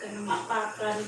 Ka na mapakan.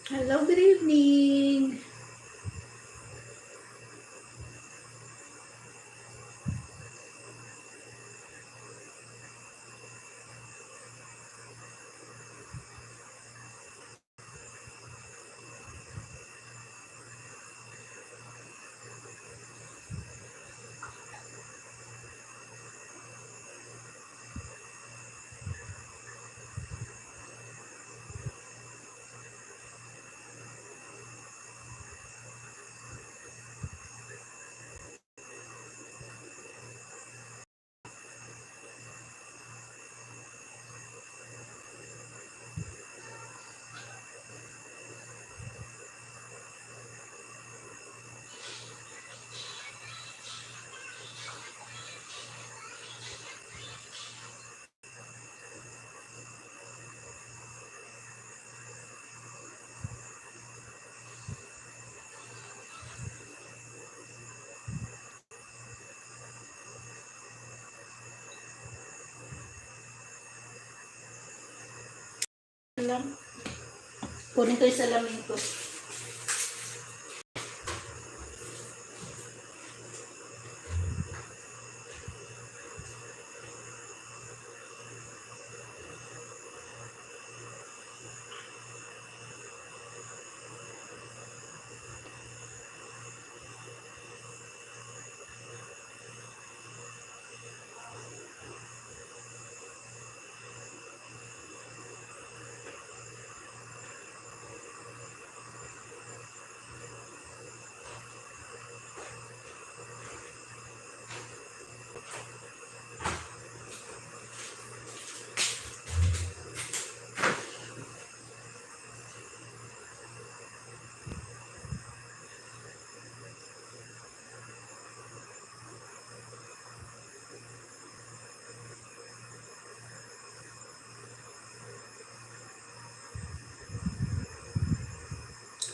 Hello, good evening. Alam, kunin ko yung salamin ko.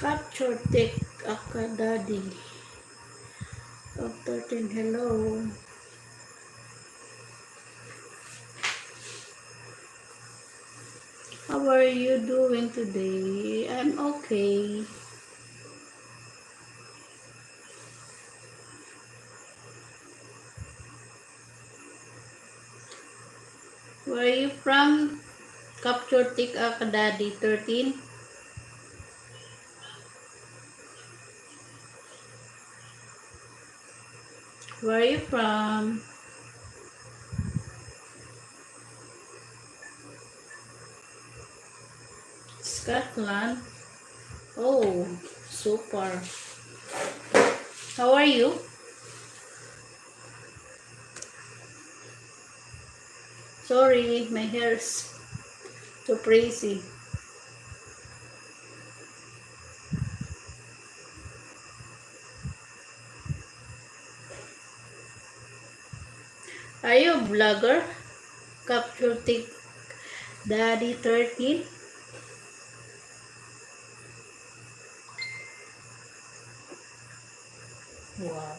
Capture Tech Academy of 13. Hello. How are you doing today? I'm okay. Where are you from? Capture Tech Academy 13. Where are you from? Scotland. Oh, super. How are you? Sorry, my hair is too crazy. Are you a vlogger? Capture Tech Daddy 13. Wow.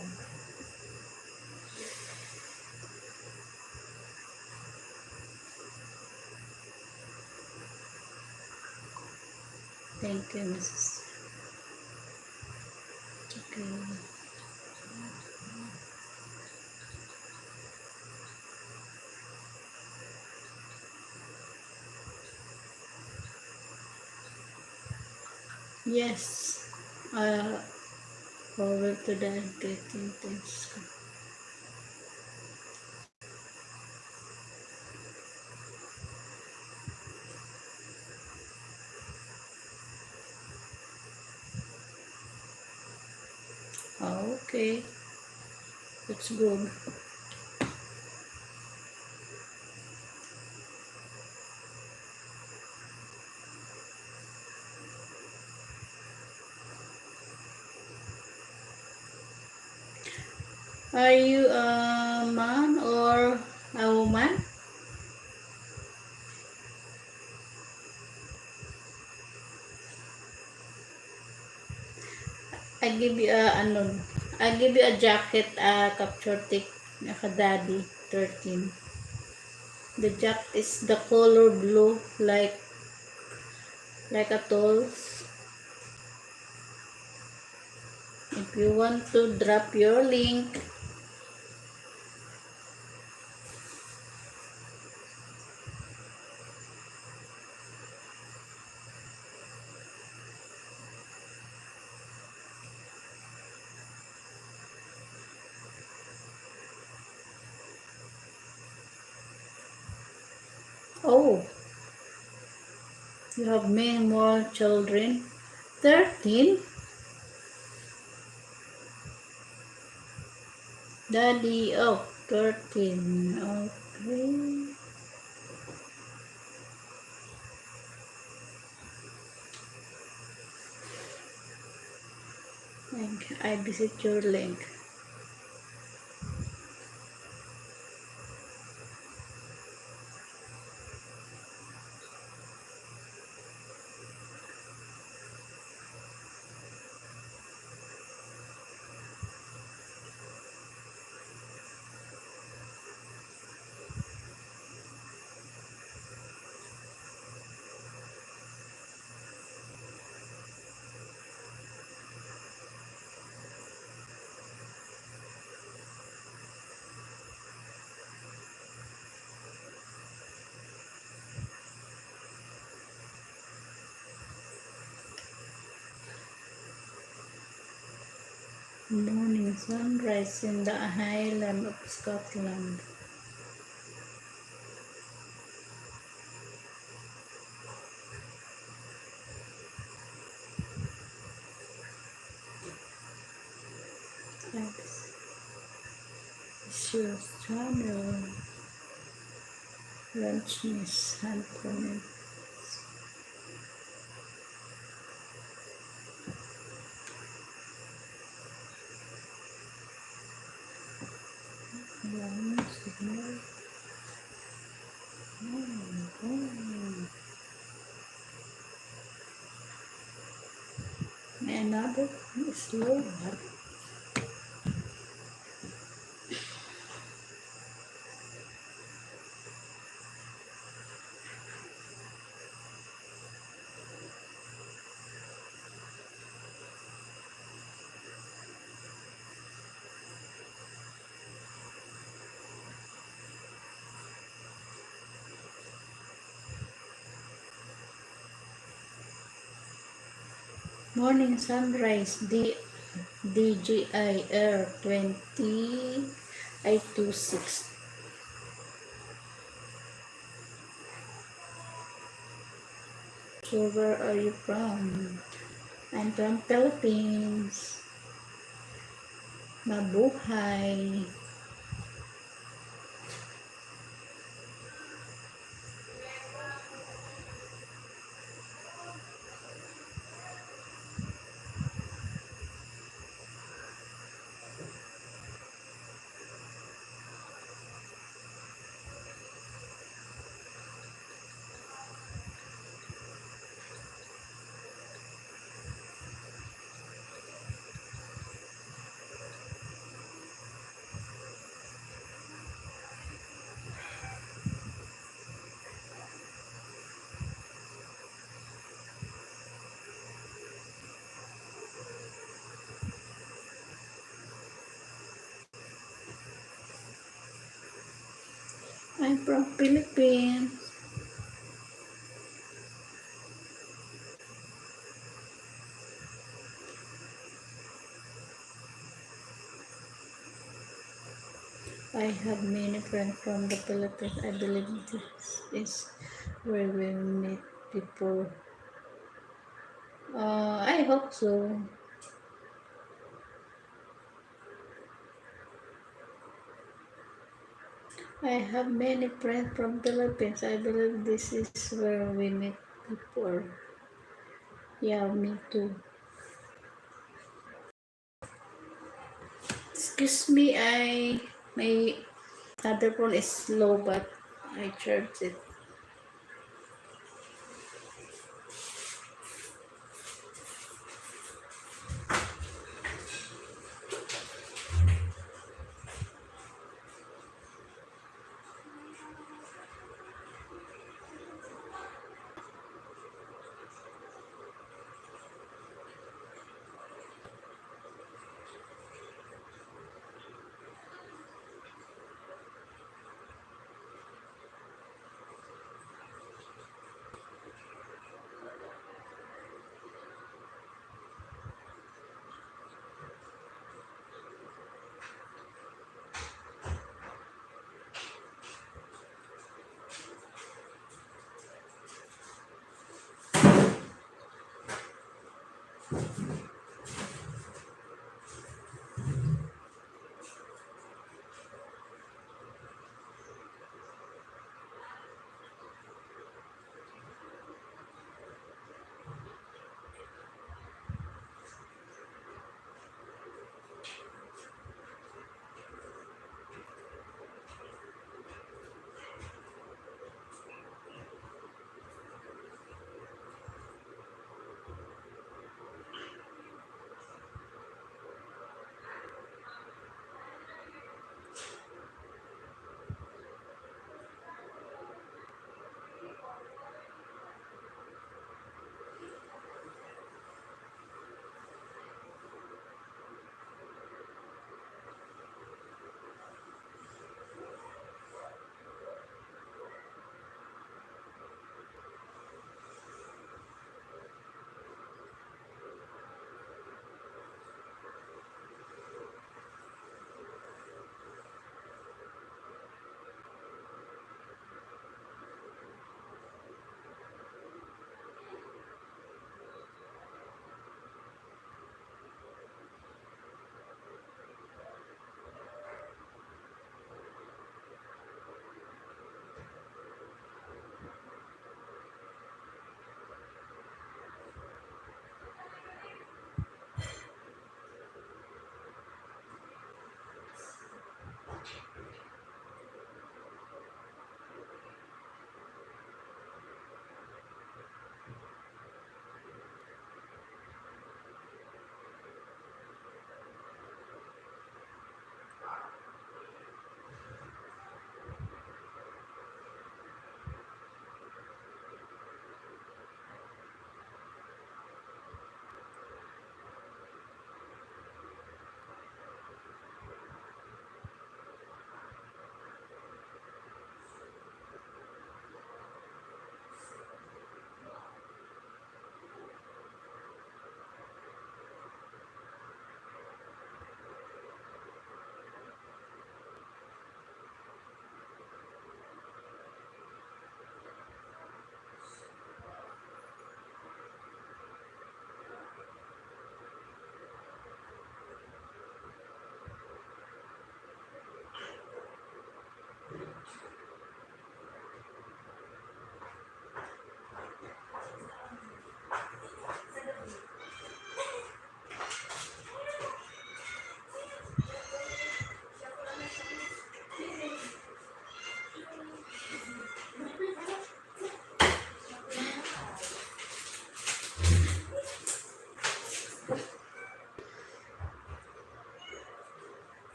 Thank you, Mrs. Okay. Yes. Over to the getting things. Okay. It's good. Are you a man or a woman? I give you a ano, I give you a jacket, capture tick, Daddy 13. The jacket is the color blue, like a tolls. you want to drop your link. Oh, you have many more children. 13? Daddy, oh, 13. Okay. I visit your link. Morning sunrise in the Highland of Scotland. Thanks. Sure, channel. Lunch Miss Antoinette. Lunch, signal. Another slow. Morning sunrise, DGIR 20826. So where are you from? I'm from Philippines. Mabuhay. I'm from Philippines. I have many friends from the Philippines. I believe this is where we meet before. I hope so. I have many friends from Philippines. I believe this is where we met before. Yeah, me too. Excuse me, my other phone is slow, but I charged it.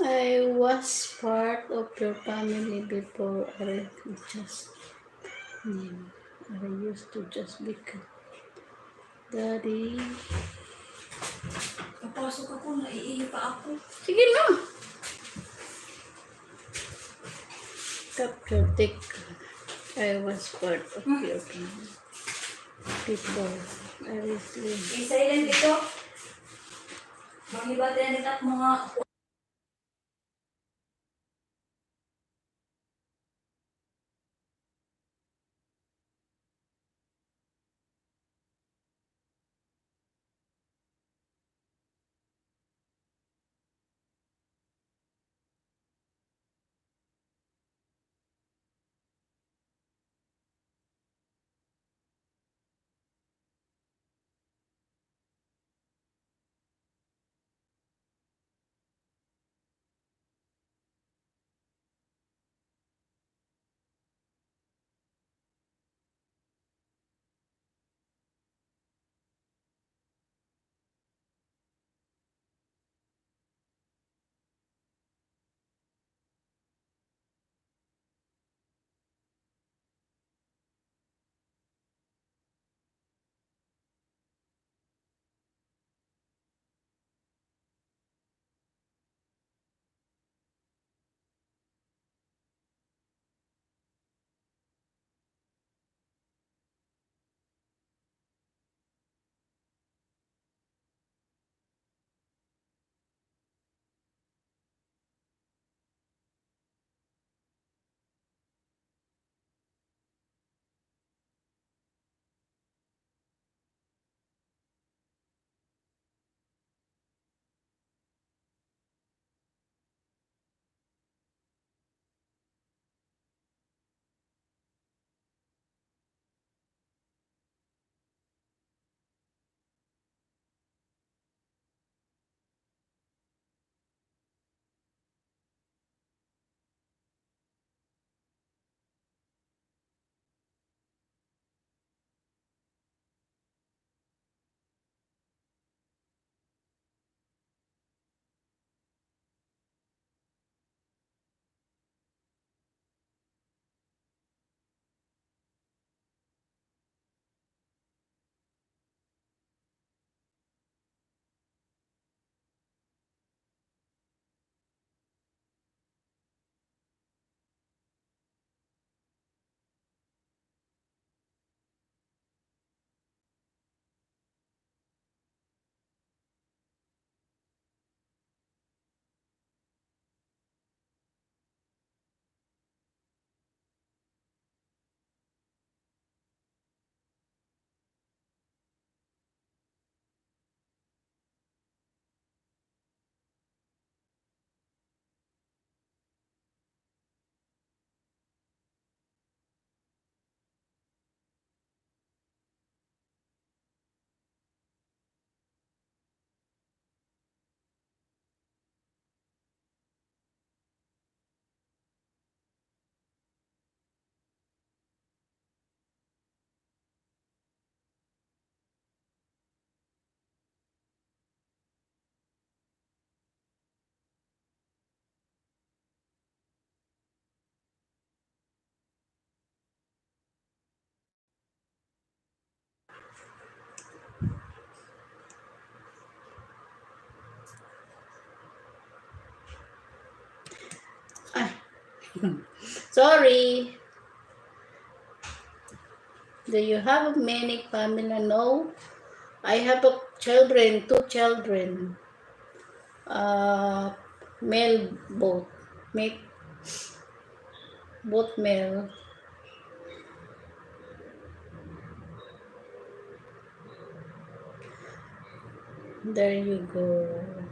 I was part of your family before I just name. I used to just become daddy. Papasok ako, naiihi pa ako. Sige na! Capture tick. I was part of your family before I was leave. I-silent ito. Manghibatan nito mga Sorry. Do you have many family? No. I have children, two children. Uh, male both. Make both male. There you go.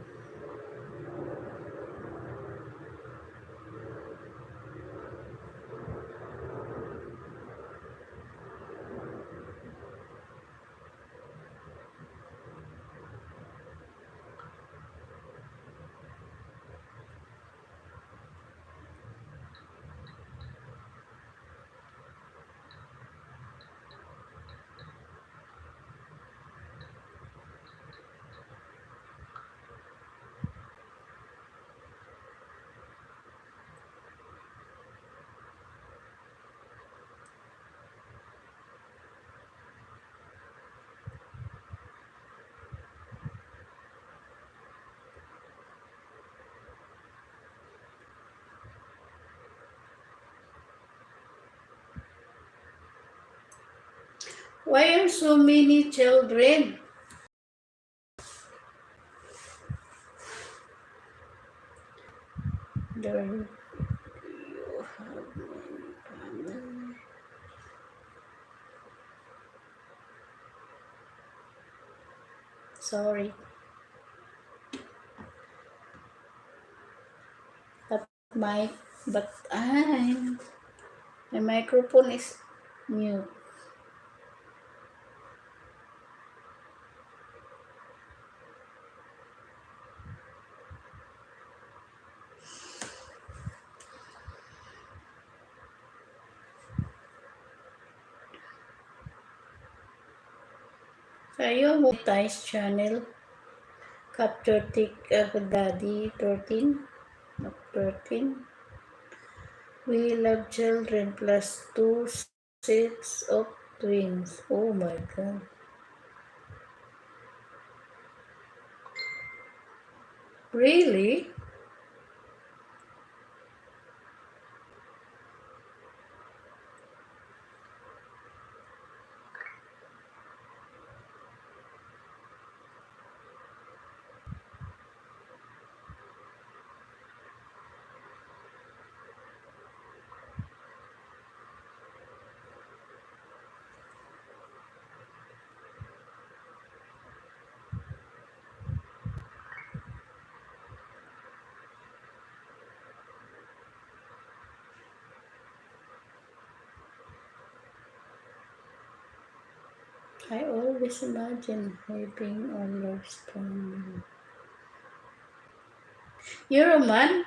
Why are so many children? There you have many family. Sorry. That mic, but my microphone is mute. Kayo monetize channel. Capture Tick Daddy 13. 13. We love children plus 2 sets of twins. Oh my god. Really? I always imagine having on your stomach. You're a man?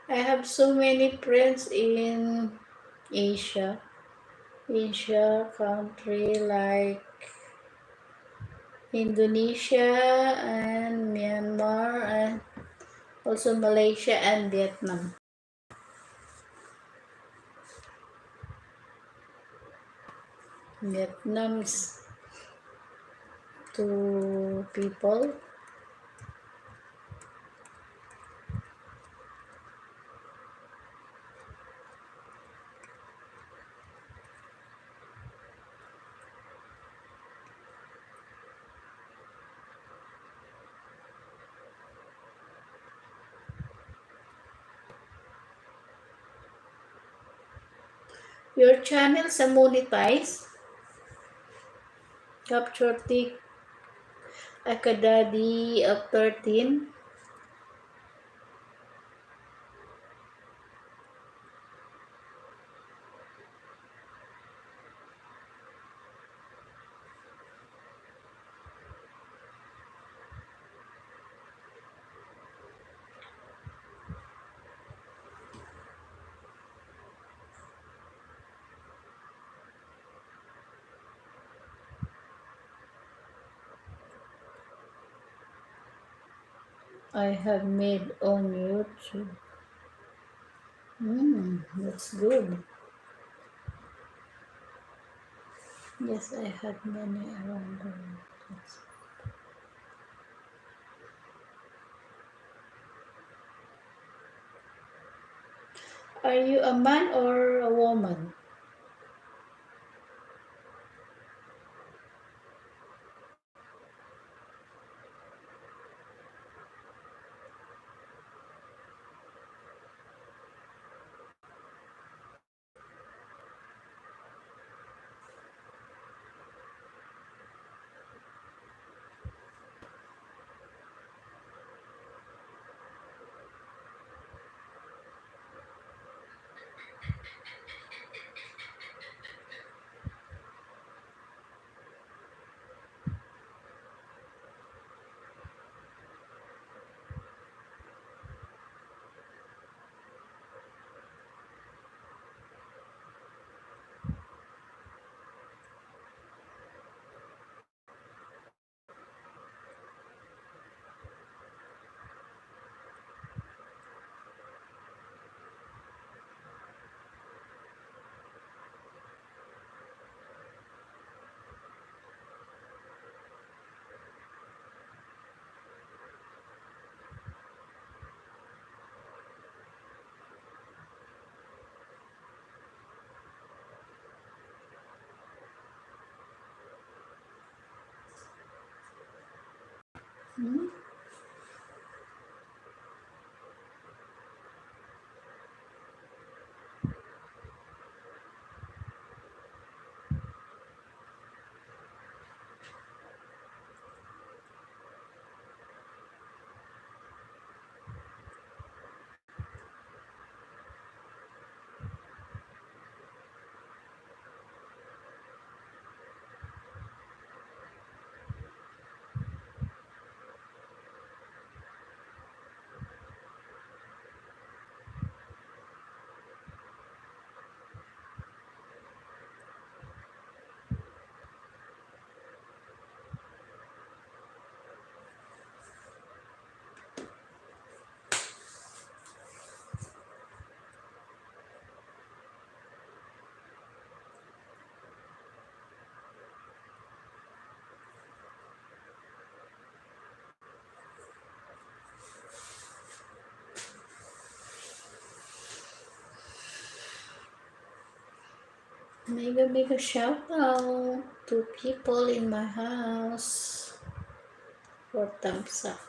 I have so many friends in Asia. Asia country like Indonesia and Myanmar and also Malaysia and Vietnam. Vietnam's two people. Your channel sa monetize? Capture Tick Akadadi of 13. I have made on YouTube. That's good. Yes, I had many around the world. Yes. Are you a man or a woman? Hmm? Mega shout out to people in my house for thumbs up.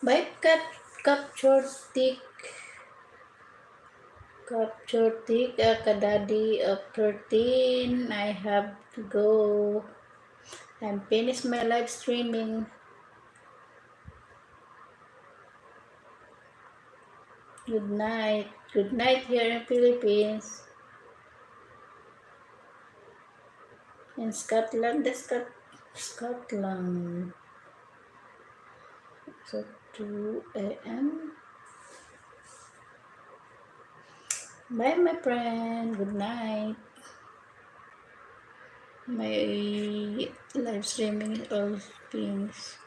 By capture tick Kadadi of 13. I have to go. I'm finished my live streaming. Good night. Good night here in Philippines. In Scotland, Scotland. So 2 a.m. Bye, my friend. Good night. My live streaming is all finished.